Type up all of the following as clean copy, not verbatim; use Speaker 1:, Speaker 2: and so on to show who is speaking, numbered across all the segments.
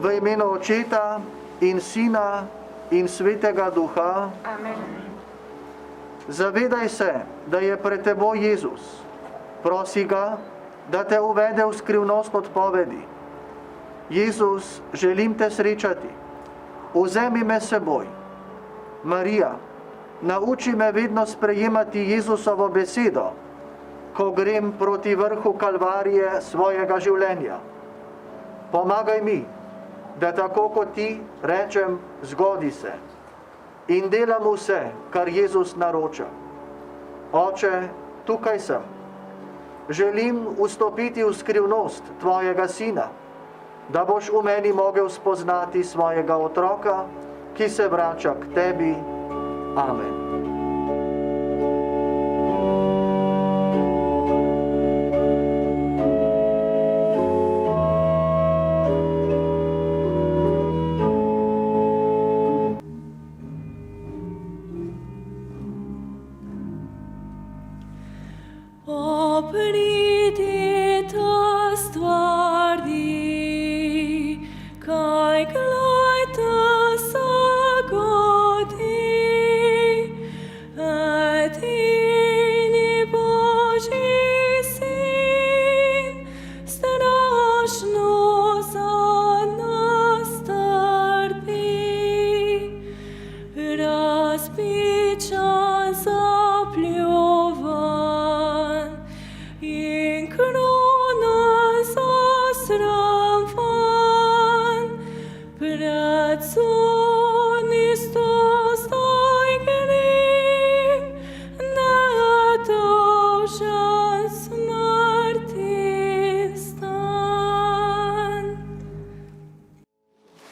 Speaker 1: V imenu Očeta in Sina in Svetega Duha.
Speaker 2: Amen.
Speaker 1: Zavedaj se, da je pred teboj Jezus. Prosi ga, da te uvede v skrivnost odpovedi. Jezus, želim te srečati. Vzemi me s seboj. Marija, nauči me vedno sprejemati Jezusovo besedo, ko grem proti vrhu Kalvarije svojega življenja. Pomagaj mi, da tako kot ti rečem, zgodi se in delam vse, kar Jezus naroča. Oče, tukaj sem. Želim vstopiti v skrivnost tvojega sina, da boš v meni mogel spoznati svojega otroka, ki se vrača k tebi. Amen.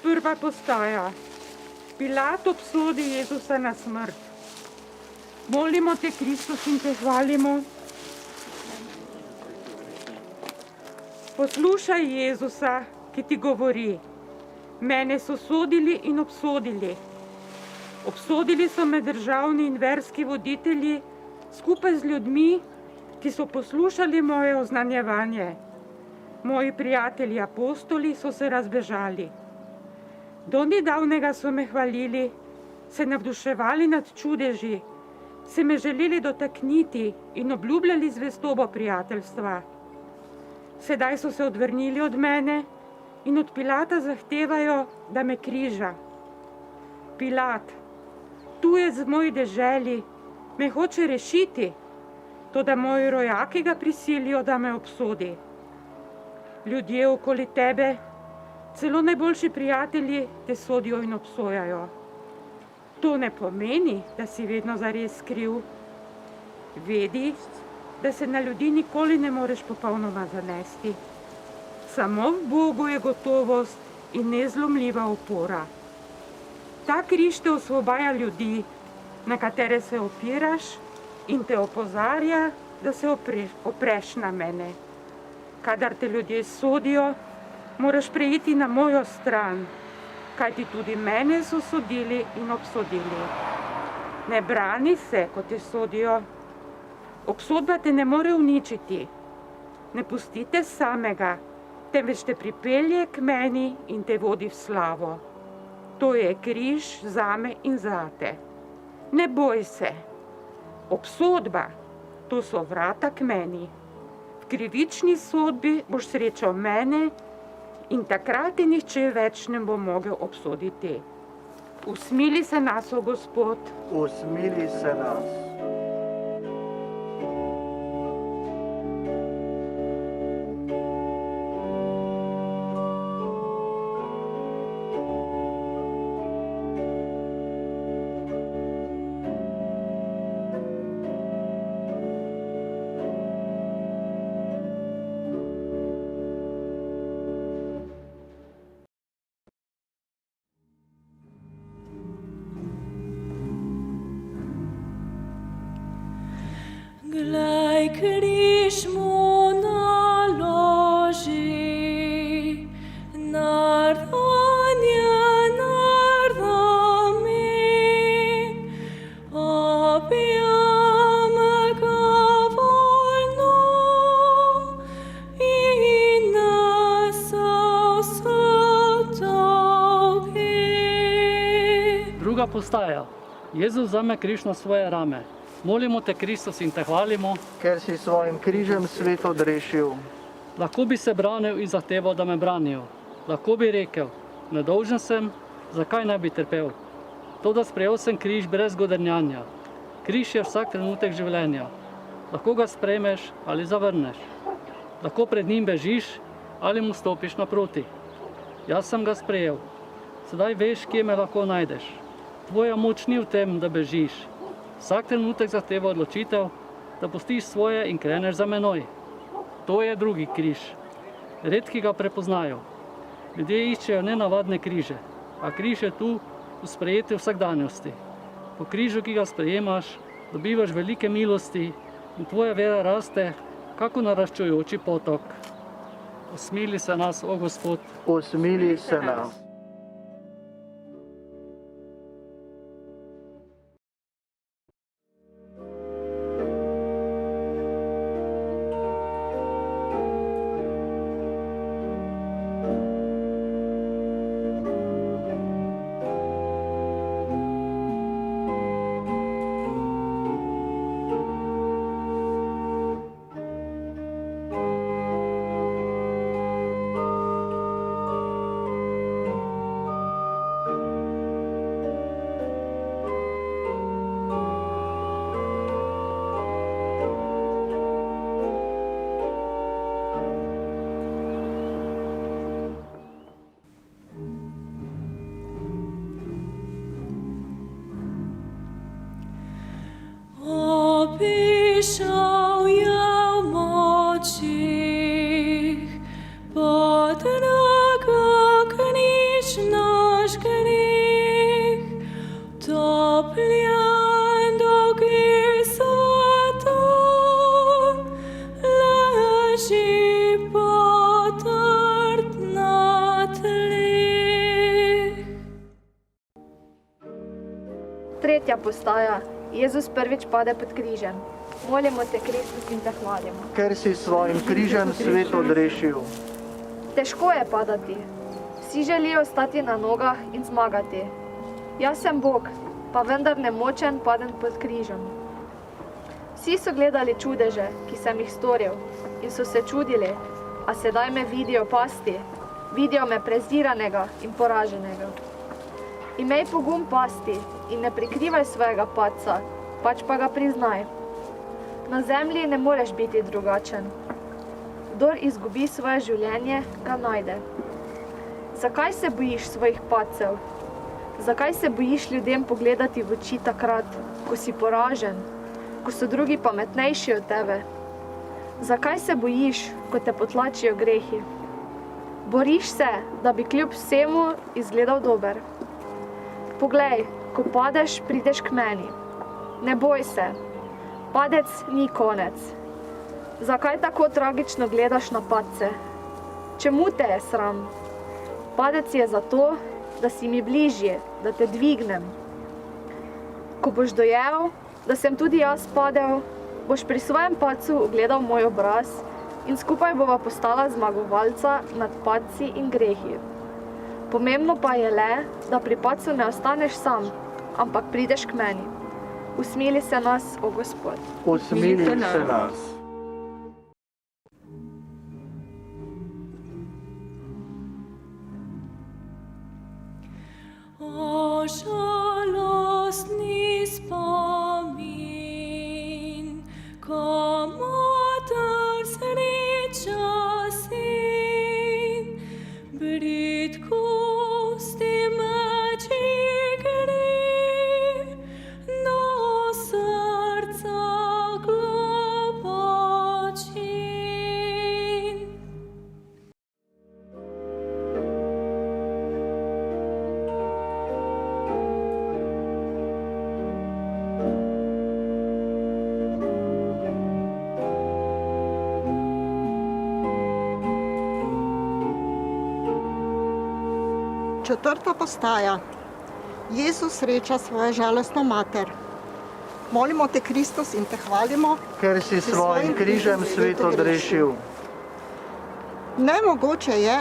Speaker 2: Prva postaja. Pilat obsodi Jezusa na smrt. Molimo te, Kristus, in te hvalimo. Poslušaj Jezusa, ki ti govori. Mene so sodili in obsodili. Obsodili so me državni in verski voditelji skupaj z ljudmi, ki so poslušali moje oznanjevanje. Moji prijatelji apostoli so se razbežali. Do nedavnega so me hvalili, se navduševali nad čudeži, se me želeli dotakniti in obljubljali zvestobo prijateljstva. Sedaj so se odvrnili od mene in od Pilata zahtevajo, da me križa. Pilat, tujec v moji deželi, me hoče rešiti, toda moji rojaki ga prisilijo, da me obsodi. Ljudje okoli tebe, celo najboljši prijatelji, te sodijo in obsojajo. To ne pomeni, da si vedno zares kriv. Vedi, da se na ljudi nikoli ne moreš popolnoma zanesti. Samo v Bogu je gotovost in nezlomljiva opora. Ta križ te osvobaja ljudi, na katere se opiraš, in te opozarja, da se opreš na mene. Kadar te ljudje sodijo, moraš preiti na mojo stran, kajti tudi mene so sodili in obsodili. Ne brani se, ko te sodijo. Obsodba te ne more uničiti. Ne pusti te samega, temveč te pripelje k meni in te vodi v slavo. To je križ zame in zate. Ne boj se. Obsodba, to so vrata k meni. V krivični sodbi boš srečal mene in takrat te nihče več ne bo mogel obsoditi. Usmili se nas, o Gospod.
Speaker 1: Usmili se nas.
Speaker 3: Glej, križ mu naloži, Sotto
Speaker 4: postaja. Jezus vzame križ na svoje rame. Molimo te, Kristus, in te hvalimo,
Speaker 1: ker si svojim križem svet odrešil.
Speaker 4: lahko bi se branil in zahteval, da me branijo. Lahko bi rekel, nedolžen sem, zakaj ne bi trpel? Toda sprejel sem križ brez godrnjanja. Križ je vsak trenutek življenja. Lahko ga sprejmeš ali zavrneš. Lahko pred njim bežiš ali mu stopiš naproti. Jaz sem ga sprejel. Sedaj veš, kje me lahko najdeš. Tvoja moč ni v tem, da bežiš. Vsak trenutek zahteva odločitev, da pustiš svoje in kreneš za menoj. To je drugi križ. Redki ga prepoznajo. Ljudje iščejo nenavadne križe, a križ je tu v sprejeti vsakdanjosti. Po križu, ki ga sprejemaš, dobivaš velike milosti in tvoja vera raste, kako naraščujoči potok. Usmili se nas, o Gospod.
Speaker 1: Usmili se nas.
Speaker 3: Prišel je v močih, pod nogo križ naš greh, topljen dolgi svetom, leži potrt na tleh.
Speaker 5: Tretja postaja. Jezus prvič pade pod križem. Molimo te, Kristus, in te hvalimo.
Speaker 1: Ker si svojim križem svet odrešil.
Speaker 5: Težko je padati. Vsi želijo stati na nogah in zmagati. Jaz sem Bog, pa vendar nemočen padem pod križem. Vsi so gledali čudeže, ki sem jih storil, in so se čudili, a sedaj me vidijo pasti, vidijo me preziranega in poraženega. Imej pogum pasti in ne prikrivaj svojega padca, pač pa ga priznaj. Na zemlji ne moreš biti drugačen. Kdor izgubi svoje življenje, ga najde. Zakaj se bojiš svojih padcev? Zakaj se bojiš ljudem pogledati v oči takrat, ko si poražen, ko so drugi pametnejši od tebe? Zakaj se bojiš, ko te potlačijo grehi? Boriš se, da bi kljub vsemu izgledal dober. Poglej, ko padeš, prideš k meni. Ne boj se, padec ni konec. Zakaj tako tragično gledaš na padce? Čemu te je sram? Padec je zato, da si mi bližje, da te dvignem. Ko boš dojel, da sem tudi jaz padel, boš pri svojem padcu ugledal moj obraz in skupaj bova postala zmagovalca nad padci in grehi. Pomembno pa je le, da pri padcu ne ostaneš sam, ampak prideš k meni. Usmili se nas, o Gospod.
Speaker 1: Usmili se nas.
Speaker 3: O žalostni spomin, ko mater sreča sin, bridkosti meči gre, no srca globočin.
Speaker 6: Četrta postaja. Jezus sreča svojo žalostno mater. Molimo te, Kristus, in te hvalimo,
Speaker 1: Ker si svojim križem svet odrešil.
Speaker 6: Nemogoče je,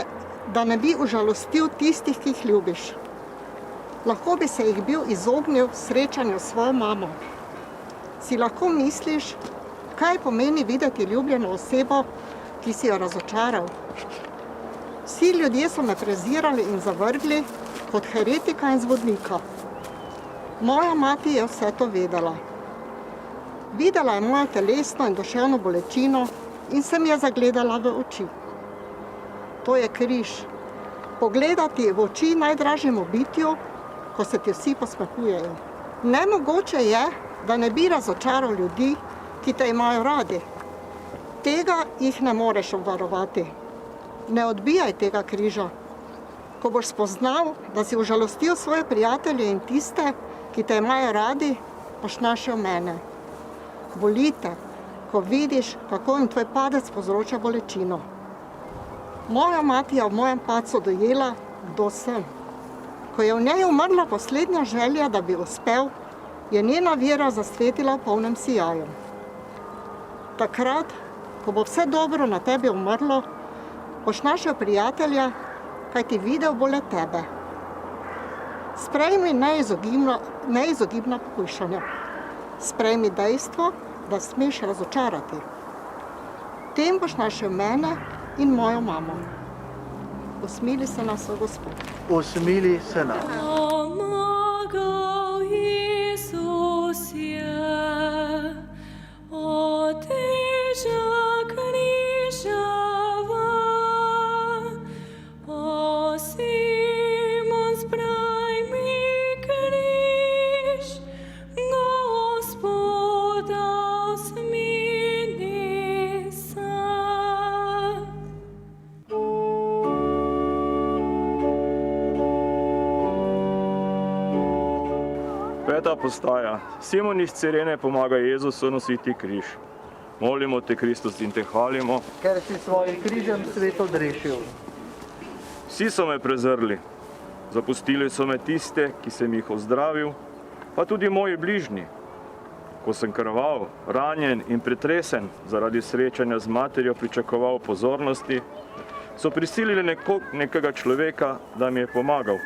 Speaker 6: da ne bi užalostil tistih, ki jih ljubiš. Lahko bi se jih bil izognil srečanju s svojo mamo. Si lahko misliš, kaj pomeni videti ljubljeno osebo, ki si jo razočaral? Vsi ljudje so me prezirali in zavrgli kot heretika in zvodnika. Moja mati je vse to vedela. Videla je mojo telesno in duševno bolečino in se mi je zagledala v oči. To je križ. Pogledati v oči najdražjemu bitju, ko se ti vsi posmehujejo. Nemogoče je, da ne bi razočaral ljudi, ki te imajo radi. Tega jih ne moreš obvarovati. Ne odbijaj tega križa. Ko boš spoznal, da si užalostil svoje prijatelje in tiste, ki te imajo radi, boš našel mene. Boli te, ko vidiš, kako jim tvoj padec povzroča bolečino. Moja mati je v mojem padcu dojela, kdo sem. Ko je v njej umrla poslednja želja, da bi uspel, je njena vera zasvetila v polnem sijaju. Takrat, ko bo vse dobro na tebi umrlo, boš našel prijatelja, kaj ti videl bo le tebe. Sprejmi neizogibna pohujšanja. Sprejmi dejstvo, da smeš razočarati. Tem boš našel mene in mojo mamo. Usmili se nas, o Gospod.
Speaker 1: Usmili se nas.
Speaker 3: Pomagal Jezus je, otežak križava, o Simon sprejmi križ, Gospoda usmili se.
Speaker 7: Peta postaja. Simon iz Cirene pomaga Jezusu nositi križ. Molimo te, Kristus, in te hvalimo.
Speaker 1: Ker si svojim križem svet odrešil.
Speaker 7: Vsi so me prezrli. Zapustili so me tiste, ki sem jih ozdravil, pa tudi moji bližnji. Ko sem krval, ranjen in pretresen zaradi srečanja z materjo pričakoval pozornosti, so prisilili nekega človeka, da mi je pomagal.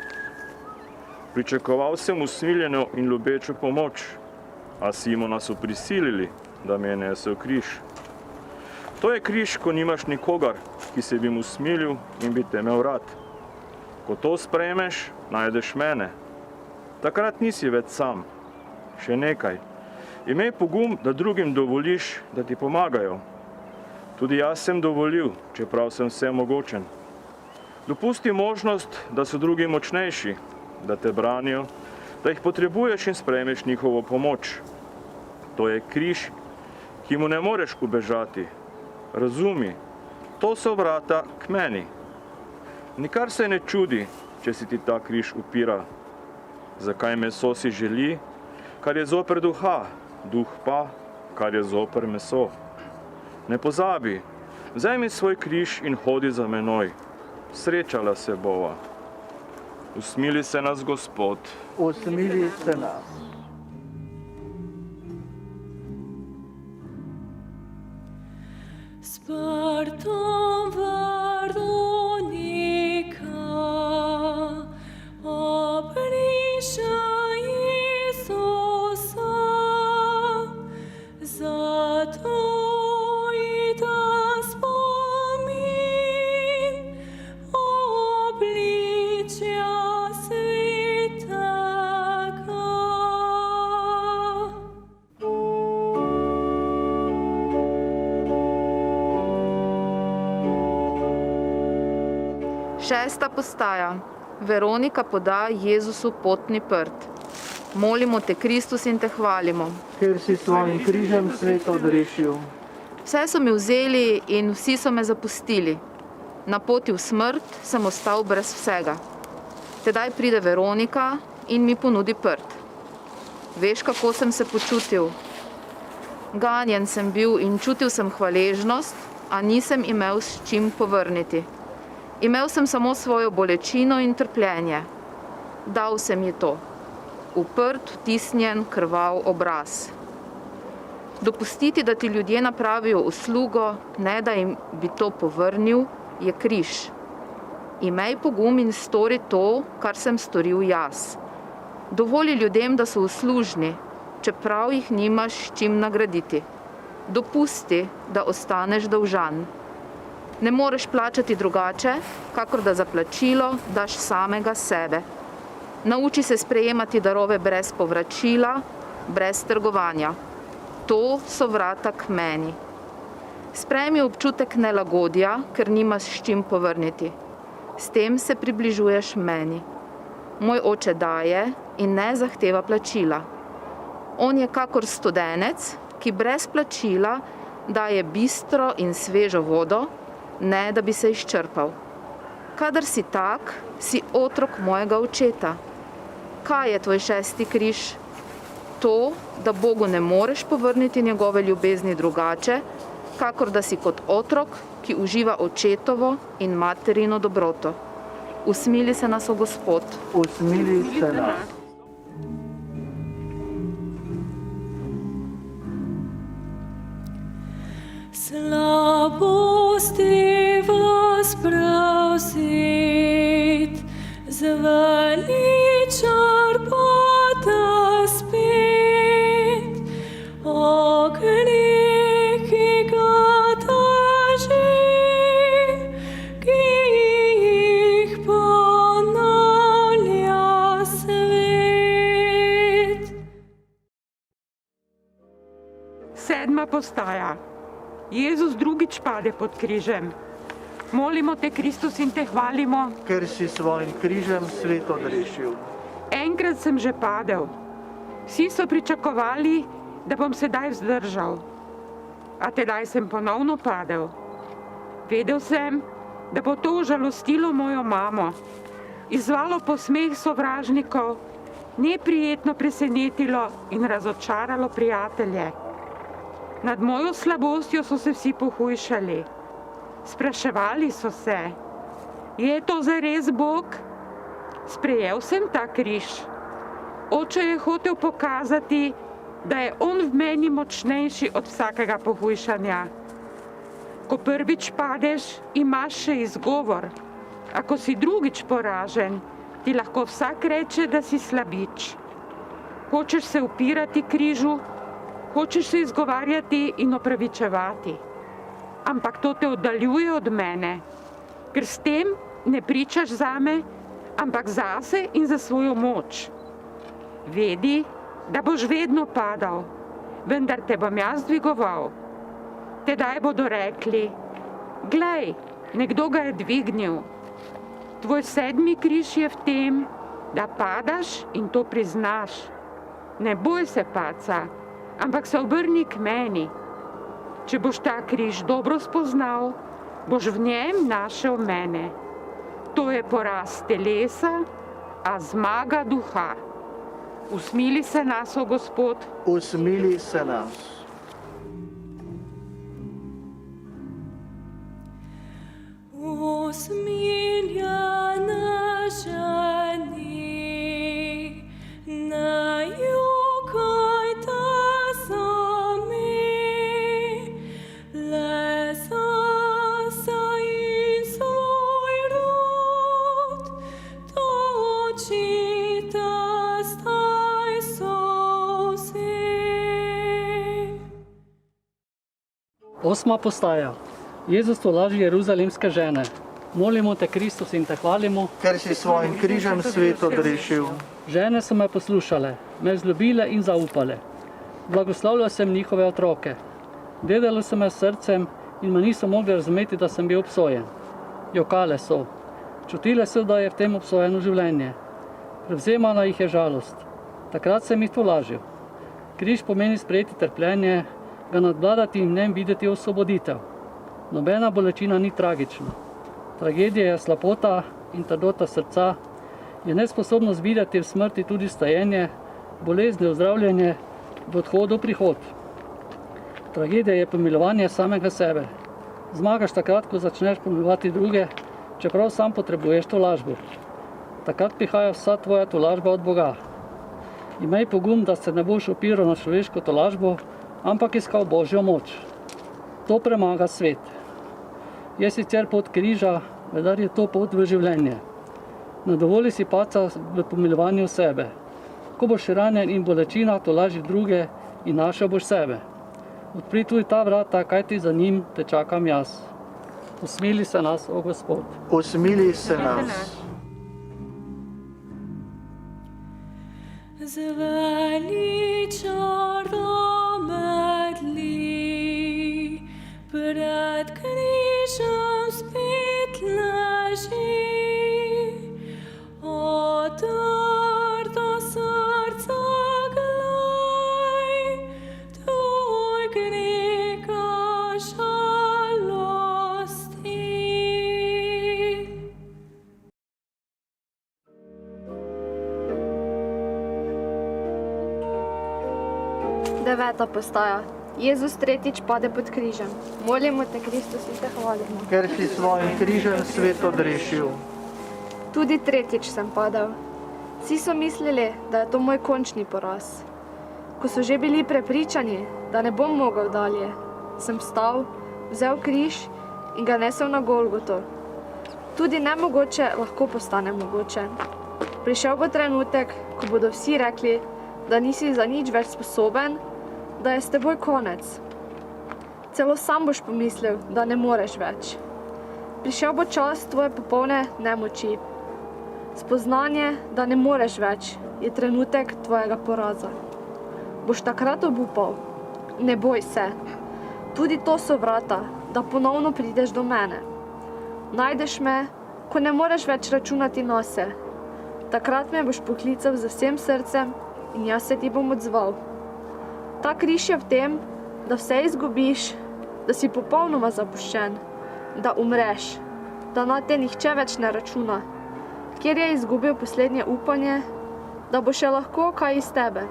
Speaker 7: Pričakoval sem usmiljeno in ljubečo pomoč, a Simona so prisilili, da mi je nesel križ. To je križ, ko nimaš nikogar, ki se bi mu usmilil in bi te imel rad. Ko to sprejmeš, najdeš mene. Takrat nisi več sam. Še nekaj. Imej pogum, da drugim dovoliš, da ti pomagajo. Tudi jaz sem dovolil, čeprav sem vsemogočen. Dopusti možnost, da so drugi močnejši, da te branijo, da jih potrebuješ in sprejmeš njihovo pomoč. To je križ, ki mu ne moreš ubežati. Razumi, to so vrata k meni. Nikar se ne čudi, če si ti ta križ upira. Zakaj meso si želi, kar je zoper duha, duh pa, kar je zoper meso. Ne pozabi, vzemi svoj križ in hodi za menoj. Srečala se bova. Usmili se nas, Gospod.
Speaker 1: Usmili se nas.
Speaker 3: Spartom Veronika, obriša Jezusa, zato i ta spomin obličja svetega.
Speaker 8: Šesta postaja. Veronika poda Jezusu potni prt. Molimo te, Kristus, in te hvalimo.
Speaker 1: Ker si svojim križem svet odrešil.
Speaker 8: Vse so mi vzeli in vsi so me zapustili. Na poti v smrt sem ostal brez vsega. Tedaj pride Veronika in mi ponudi prt. Veš, kako sem se počutil? Ganjen sem bil in čutil sem hvaležnost, a nisem imel s čim povrniti. Imel sem samo svojo bolečino in trpljenje. Dal sem ji to. V prt vtisnjen krvav obraz. Dopustiti, da ti ljudje napravijo uslugo, ne da jim bi to povrnil, je križ. Imej pogum in stori to, kar sem storil jaz. Dovoli ljudem, da so uslužni, čeprav jih nimaš s čim nagraditi. Dopusti, da ostaneš dolžan. Ne moreš plačati drugače, kakor da za plačilo daš samega sebe. Nauči se sprejemati darove brez povračila, brez trgovanja. To so vrata k meni. Sprejmi občutek nelagodja, ker nimaš s čim povrniti. S tem se približuješ meni. Moj oče daje in ne zahteva plačila. On je kakor studenec, ki brez plačila daje bistro in svežo vodo, ne da bi se izčrpal. Kadar si tak, si otrok mojega očeta. Kaj je tvoj 6. križ? To, da Bogu ne moreš povrniti njegove ljubezni drugače, kakor da si kot otrok, ki uživa očetovo in materino dobroto. Usmili se nas, o Gospod.
Speaker 1: Usmili se nas.
Speaker 3: Slabosti vas prosit, zveličar pada spet, o greh, ki ga taži, ki jih ponavlja svet.
Speaker 2: 7. postaja. Jezus drugič pade pod križem. Molimo te, Kristus, in te hvalimo,
Speaker 1: Ker si svojim križem svet odrešil.
Speaker 2: enkrat sem že padel. Vsi so pričakovali, da bom sedaj vzdržal. A tedaj sem ponovno padel. Vedel sem, da bo to užalostilo mojo mamo, izzvalo posmeh sovražnikov, neprijetno presenetilo in razočaralo prijatelje. Nad mojo slabostjo so se vsi pohujšali. Spraševali so se, je to zares Bog? Sprejel sem ta križ. Oče je hotel pokazati, da je on v meni močnejši od vsakega pohujšanja. Ko prvič padeš, imaš še izgovor. A ko si drugič poražen, ti lahko vsak reče, da si slabič. Hočeš se upirati križu, hočeš se izgovarjati in opravičevati. Ampak to te oddaljuje od mene, ker s tem ne pričaš zame, ampak zase in za svojo moč. Vedi, da boš vedno padal, vendar te bom jaz dvigoval. Tedaj bodo rekli, glej, nekdo ga je dvignil. Tvoj 7. križ je v tem, da padaš in to priznaš. Ne boj se padca, ampak se obrni k meni. Če boš ta križ dobro spoznal, boš v njem našel mene. To je poraz telesa, a zmaga duha. Usmili se nas, o Gospod.
Speaker 1: Usmili se nas.
Speaker 3: Usmiljena ženi, na jokaj ta zame, le zasa in svoj rod, to očita zdaj so vse.
Speaker 4: 8. postaja. Jezus tolaži jeruzalemske žene. Molimo te, Kristus, in te hvalimo,
Speaker 1: Ker si svojim križem svet odrešil.
Speaker 4: žene so me poslušale, me vzljubile in zaupale. Blagoslavljal sem njihove otroke. Dedalo so me s srcem in me niso mogli razumeti, da sem bil obsojen. Jokale so. Čutile so, da je v tem obsojeno življenje. Prevzemala jih je žalost. Takrat sem jih tolažil. Križ pomeni sprejeti trpljenje, ga nadvladati in v njem videti osvoboditev. Nobena bolečina ni tragična. Tragedija je slabota in trdota srca, je nesposobnost videti v smrti tudi stajenje, bolezni ozdravljenje, v odhodu prihod. Tragedija je pomilovanje samega sebe. Zmagaš takrat, ko začneš pomilovati druge, čeprav sam potrebuješ tolažbo. Takrat prihaja vsa tvoja tolažba od Boga. Imej pogum, da se ne boš opiral na človeško tolažbo, ampak iskal Božjo moč. To premaga svet. Je sicer pot križa, vendar je to pot v življenje. Ne dovoli si padca v pomilovanju sebe. Ko boš ranjen in bolečina, tolaži druge in našel boš sebe. Odpri tudi ta vrata, kajti za njim te čakam jaz. Usmili se nas, o Gospod.
Speaker 1: Usmili se nas.
Speaker 3: Zveličar medli, pred križem spet leži, otrta srca glej, tvoj greka žalosti.
Speaker 5: Deveta postaja. Jezus tretjič pade pod križem. Molimo te, Kristus, in te hvalimo.
Speaker 1: Ker si svojim križem svet odrešil.
Speaker 5: Tudi tretjič sem padel. Vsi so mislili, da je to moj končni poraz. Ko so že bili prepričani, da ne bom mogel dalje, sem vstal, vzel križ in ga nesel na Golgoto. Tudi nemogoče lahko postane mogoče. Prišel bo trenutek, ko bodo vsi rekli, da nisi za nič več sposoben, da je s teboj konec. Celo sam boš pomislil, da ne moreš več. Prišel bo čas tvoje popolne nemoči. Spoznanje, da ne moreš več, je trenutek tvojega poraza. Boš takrat obupal? Ne boj se. Tudi to so vrata, da ponovno prideš do mene. Najdeš me, ko ne moreš več računati nase. Takrat me boš poklical z vsem srcem in jaz se ti bom odzval. Ta križ je v tem, da vse izgubiš, da si popolnoma zapuščen, da umreš, da na te nihče več ne računa, kjer je izgubil poslednje upanje, da bo še lahko kaj iz tebe.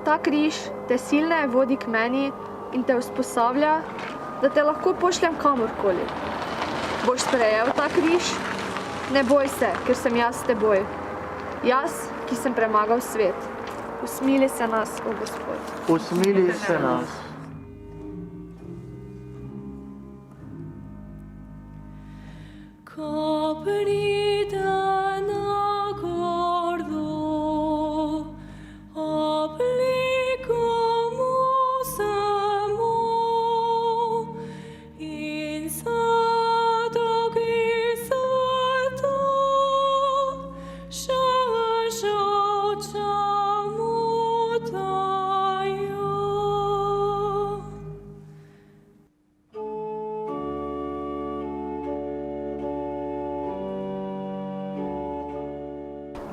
Speaker 5: Ta križ te silneje vodi k meni in te usposablja, da te lahko pošljem kamorkoli. Boš sprejel ta križ? Ne boj se, ker sem jaz s teboj. Jaz, ki sem premagal svet. Usmili se nas, o Gospod.
Speaker 1: Usmili se nas.
Speaker 3: Ko pride na gordo, obliko mu samo in zadogi sveta, še žolča mu dajo.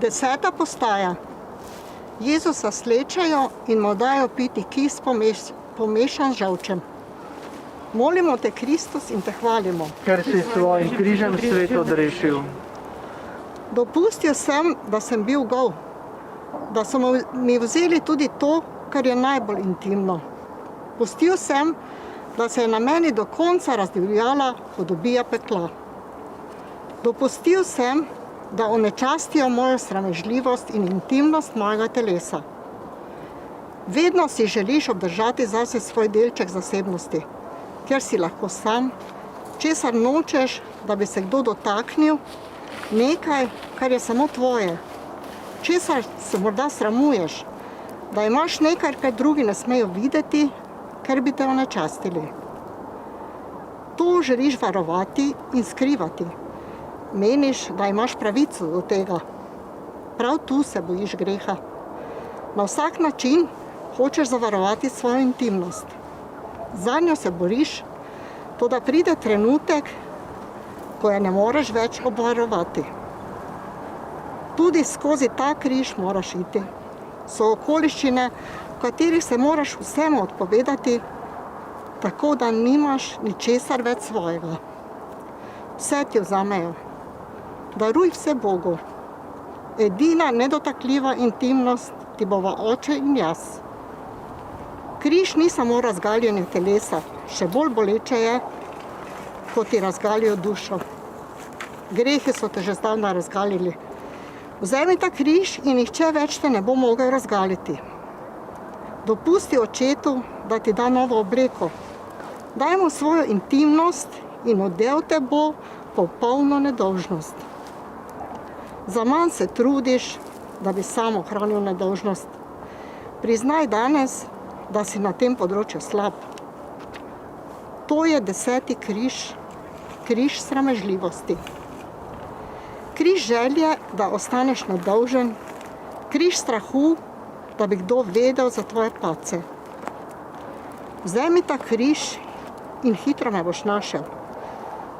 Speaker 6: Deseta postaja. Jezusa slečejo in mu dajo piti kis pomešan z žolčem. Molimo te, Kristus, in te hvalimo.
Speaker 1: Ker si svojim križem svet odrešil.
Speaker 6: Dopustil sem, da sem bil gol, da so mi vzeli tudi to, kar je najbolj intimno. Pustil sem, da se je na meni do konca razdivjala podobija pekla. Dopustil sem, da onečastijo mojo sramežljivost in intimnost mojega telesa. Vedno si želiš obdržati zase svoj delček zasebnosti, kjer si lahko sam, česar nočeš, da bi se kdo dotaknil, nekaj, kar je samo tvoje, česar se morda sramuješ, da imaš nekaj, kar drugi ne smejo videti, ker bi te onečastili. To želiš varovati in skrivati. Meniš, da imaš pravico do tega. Prav tu se bojiš greha. Na vsak način hočeš zavarovati svojo intimnost. Zanjo se boriš, toda pride trenutek, ko je ne moreš več obvarovati. Tudi skozi ta križ moraš iti. So okoliščine, v katerih se moraš vsemu odpovedati, tako da nimaš ničesar več svojega. Vse ti vzamejo. Daruj vse Bogu. Edina nedotakljiva intimnost ti bova oče in jaz. Križ ni samo razgaljenje telesa, še bolj boleče je, ko ti razgalijo dušo. Grehi so te že zdavnaj razgalili. Vzemi ta križ in nihče več te ne bo mogel razgaliti. Dopusti očetu, da ti da novo obleko. Daj mu svojo intimnost in odel te bo popolno nedolžnost. Zaman se trudiš, da bi sam ohranil nedolžnost. Priznaj danes, da si na tem področju slab. To je 10. križ, križ sramežljivosti. Križ želje, da ostaneš nedolžen, križ strahu, da bi kdo vedel za tvoje padce. Vzemi ta križ in hitro me boš našel.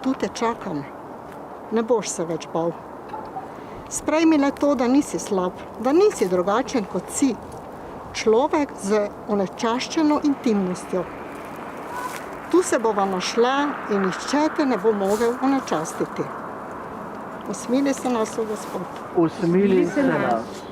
Speaker 6: Tu te čakam, ne boš se več bal. Sprejmi le to, da nisi slab, da nisi drugačen kot si. Človek z onečaščeno intimnostjo. Tu se bova našla in nihče te ne bo mogel onečastiti. Usmili se nas, o Gospod.
Speaker 1: Usmili se nas.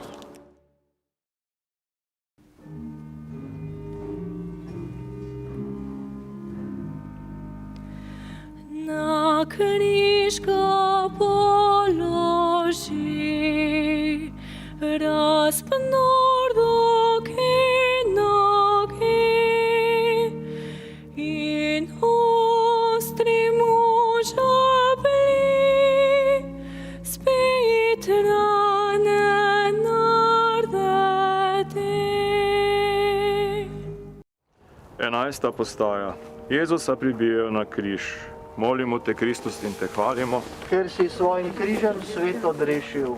Speaker 3: Na križ ga položi, razpnor roke noge in ostri mu žabli, spet rane nardete.
Speaker 7: 11. postaja. Jezusa pribijajo na križ. Molimo te, Kristus, in te hvalimo,
Speaker 1: Ker si svojim križem svet odrešil.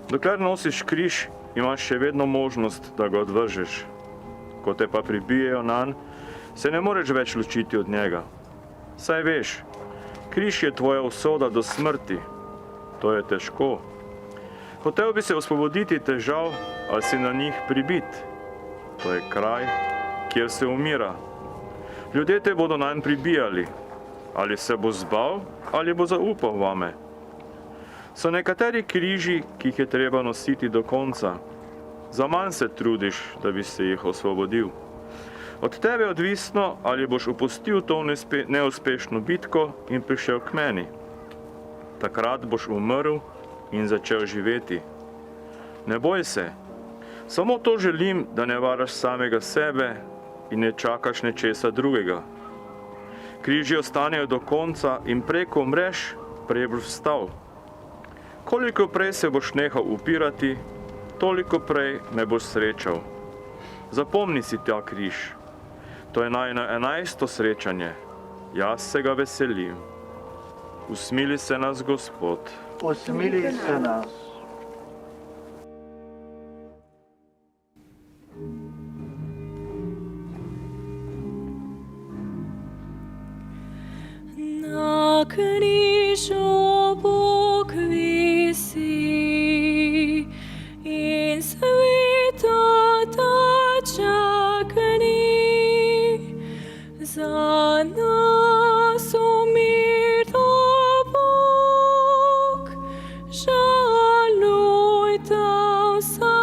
Speaker 7: Dokler nosiš križ, imaš še vedno možnost, da ga odvržeš. Ko te pa pribijejo nanj, se ne moreš več ločiti od njega. Saj veš, križ je tvoja usoda do smrti. To je težko. Hotel bi se osvoboditi težav, ali si na njih pribit. To je kraj, kjer se umira. Ljudje te bodo nanj pribijali. Ali se bo zbal, ali bo zaupal vame. So nekateri križi, ki jih je treba nositi do konca. Zaman se trudiš, da bi se jih osvobodil. Od tebe je odvisno, ali boš opustil to neuspešno bitko in prišel k meni. Takrat boš umrl in začel živeti. Ne boj se, samo to želim, da ne varaš samega sebe in ne čakaš nečesa drugega. Križi ostanejo do konca in preko umreš, prej boš vstal. Koliko prej se boš nehal upirati, toliko prej me boš srečal. Zapomni si ta križ. To je najino 11. srečanje. Jaz se ga veselim. Usmili se nas, Gospod.
Speaker 1: Usmili se nas.
Speaker 3: Na križu Bog visi in sveta ta čakani, za nas umira Bog, žalujte vsa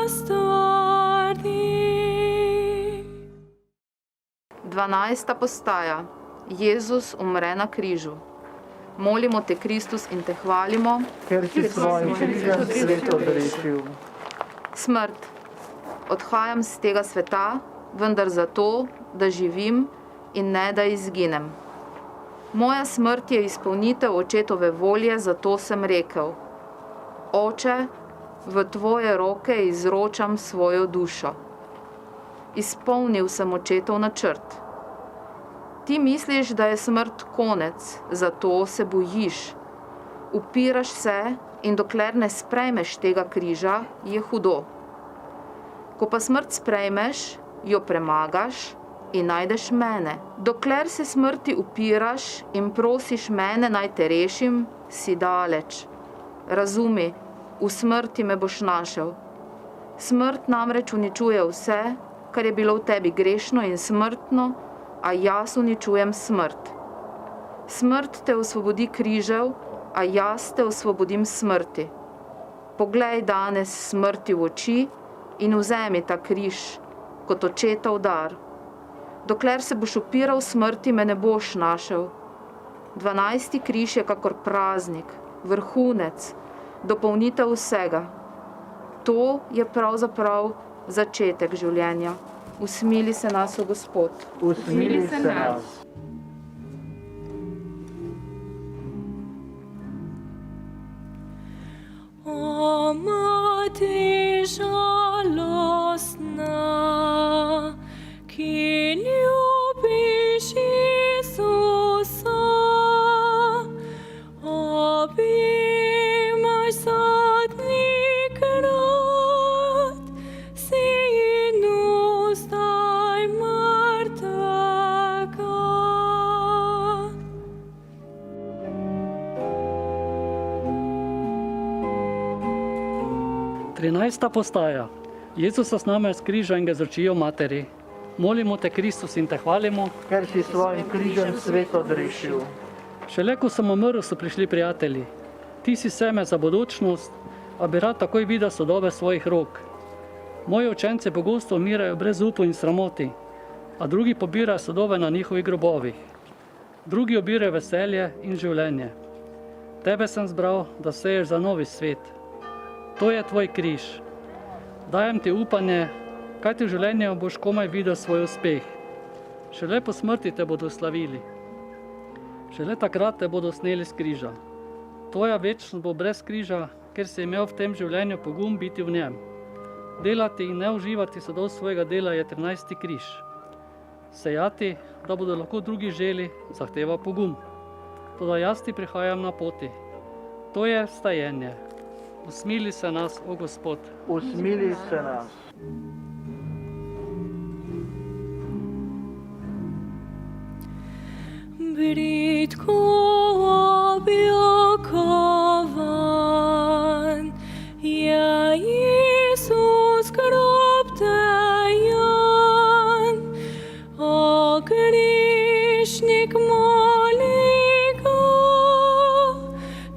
Speaker 3: stvari.
Speaker 8: 12. postaja. Jezus umre na križu. Molimo te, Kristus, in te hvalimo,
Speaker 1: Ker si svojim križem svet odrešil.
Speaker 8: Smrt, odhajam z tega sveta, vendar zato, da živim in ne da izginem. Moja smrt je izpolnitev očetove volje, zato sem rekel: Oče, v tvoje roke izročam svojo dušo. Izpolnil sem očetov načrt. Ti misliš, da je smrt konec, zato se bojiš. Upiraš se in dokler ne sprejmeš tega križa, je hudo. Ko pa smrt sprejmeš, jo premagaš in najdeš mene. Dokler se smrti upiraš in prosiš mene, naj te rešim, si daleč. Razumi, v smrti me boš našel. Smrt namreč uničuje vse, kar je bilo v tebi grešno in smrtno, a jaz uničujem smrt. Smrt te osvobodi križev, a jaz te osvobodim smrti. Poglej danes smrti v oči in vzemi ta križ kot očetov dar. Dokler se boš upiral smrti, me ne boš našel. 12. križ je kakor praznik, vrhunec, dopolnitev vsega. To je pravzaprav začetek življenja. Usmili se nas, o Gospod.
Speaker 1: Usmili se nas.
Speaker 3: O ti žalostna, ki ljubiš Isusa, objímaš zadnji krat, Sinu zdaj mrtvega.
Speaker 4: 13. postaja. Jezusa s nami s križa in ga zročijo materi. Molimo te, Kristus, in te hvalimo,
Speaker 1: ker si svojim križem svet odrešil.
Speaker 4: Šele ko sem umrl, so prišli prijatelji. Ti si seme za bodočnost, a bi rad takoj videl sodobe svojih rok. Moji učenci pogosto umirajo brez upu in sramoti, a drugi pobirajo sodobe na njihovih grobovih. Drugi obirajo veselje in življenje. Tebe sem zbral, da seješ za novi svet. To je tvoj križ. Dajem ti upanje, kaj ti v življenju boš komaj videl svoj uspeh. Šele po smrti te bodo slavili. Šele takrat te bodo sneli s križa. Tvoja večnost bo brez križa, ker si imel v tem življenju pogum biti v njem. Delati in ne uživati sadov svojega dela je 13. križ. Sejati, da bodo lahko drugi želi, zahteva pogum. Toda jaz ti prihajam na poti. To je stajenje. Usmili se nas, o Gospod.
Speaker 1: Usmili se nas.
Speaker 3: Britko objokovan je Isus grob dejan, o grešnik moli ga,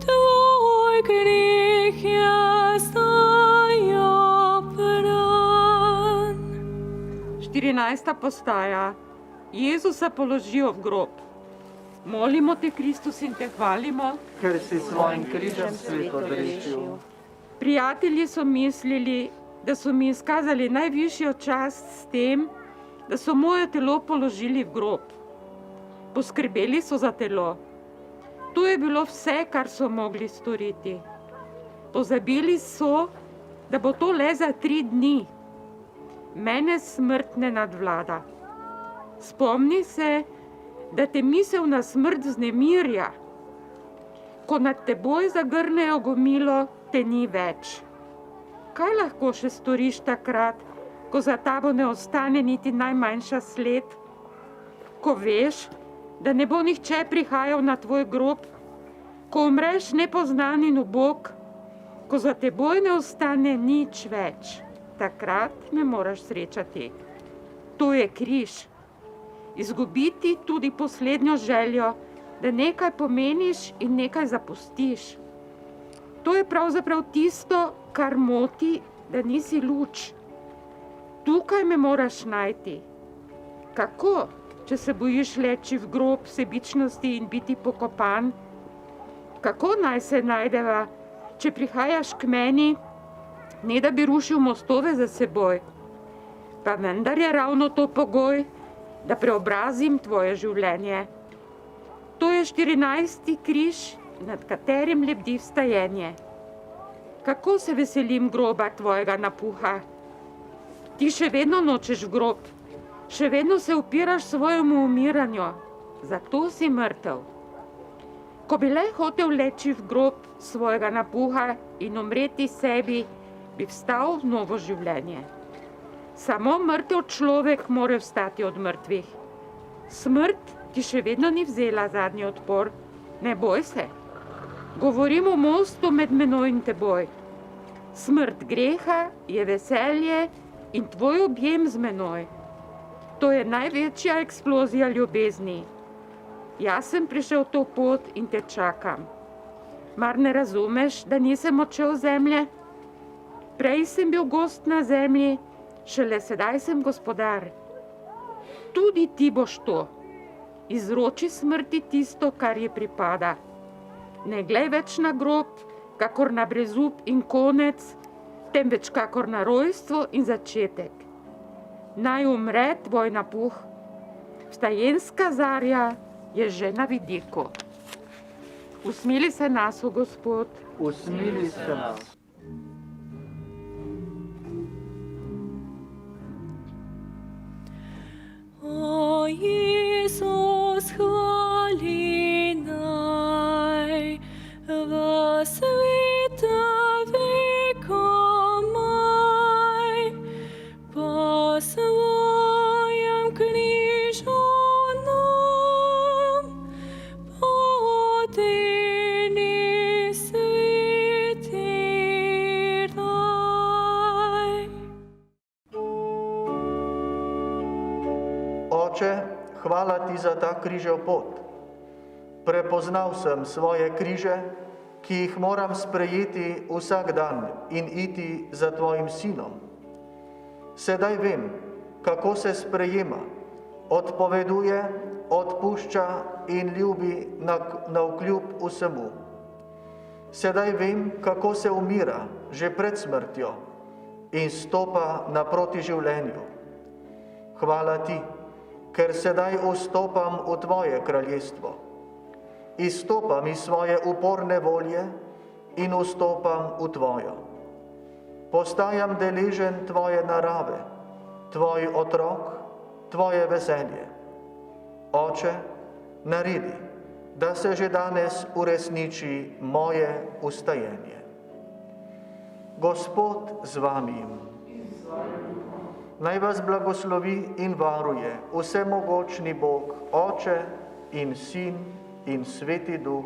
Speaker 3: tvoj greh je zdaj opran.
Speaker 2: 14. postaja. Jezusa položijo v grob. Molimo te, Kristus, in te hvalimo,
Speaker 1: Ker si svojim križem svet odrešil.
Speaker 2: Prijatelji so mislili, da so mi izkazali najvišjo čast s tem, da so moje telo položili v grob. Poskrbeli so za telo. To je bilo vse, kar so mogli storiti. Pozabili so, da bo to le za 3 dni. Mene smrt ne nadvlada. Spomni se, da te misel na smrt vznemirja. Ko nad teboj zagrnejo gomilo, te ni več. Kaj lahko še storiš takrat, ko za tabo ne ostane niti najmanjša sled? Ko veš, da ne bo nihče prihajal na tvoj grob, ko umreš nepoznan in ubog, ko za teboj ne ostane nič več, takrat me moraš srečati. To je križ. Izgubiti tudi poslednjo željo, da nekaj pomeniš in nekaj zapustiš. To je pravzaprav tisto, kar moti, da nisi luč. Tukaj me moraš najti. Kako, če se bojiš leči v grob sebičnosti in biti pokopan? Kako naj se najdeva, če prihajaš k meni, ne da bi rušil mostove za seboj? Pa vendar je ravno to pogoj, da preobrazim tvoje življenje. To je 14. križ, nad katerim lebdi vstajenje. Kako se veselim groba tvojega napuha. Ti še vedno nočeš v grob, še vedno se upiraš svojemu umiranju, zato si mrtev. Ko bi le hotel leči v grob svojega napuha in umreti sebi, bi vstal v novo življenje. Samo mrtev človek more vstati od mrtvih. Smrt ti še vedno ni vzela zadnji odpor. Ne boj se. Govorim o mostu med menoj in teboj. Smrt greha je veselje in tvoj objem z menoj. To je največja eksplozija ljubezni. Jaz sem prišel to pot in te čakam. Mar ne razumeš, da nisem odšel z zemlje? Prej sem bil gost na zemlji, šele sedaj sem gospodar. Tudi ti boš to. Izroči smrti tisto, kar ji pripada. Ne glej več na grob, kakor na brezup in konec, temveč kakor na rojstvo in začetek. Naj umre tvoj napuh. Vstajenska zarja je že na vidiku. Usmili se nas, o Gospod.
Speaker 1: Usmili se nas. Oče, hvala ti za ta križev pot. Prepoznal sem svoje križe, ki jih moram sprejeti vsak dan in iti za tvojim sinom. Sedaj vem, kako se sprejema, odpoveduje, odpušča in ljubi navkljub vsemu. Sedaj vem, kako se umira že pred smrtjo in stopa naproti življenju. Hvala ti, ker sedaj vstopam v tvoje kraljestvo. Izstopam iz svoje uporne volje in vstopam v tvojo. Postajam deležen tvoje narave, tvoj otrok, tvoje veselje. Oče, naredi, da se že danes uresniči moje ustajenje. Gospod z vami. Naj vas blagoslovi in varuje vsemogočni Bog, Oče in Sin in Sveti Duh.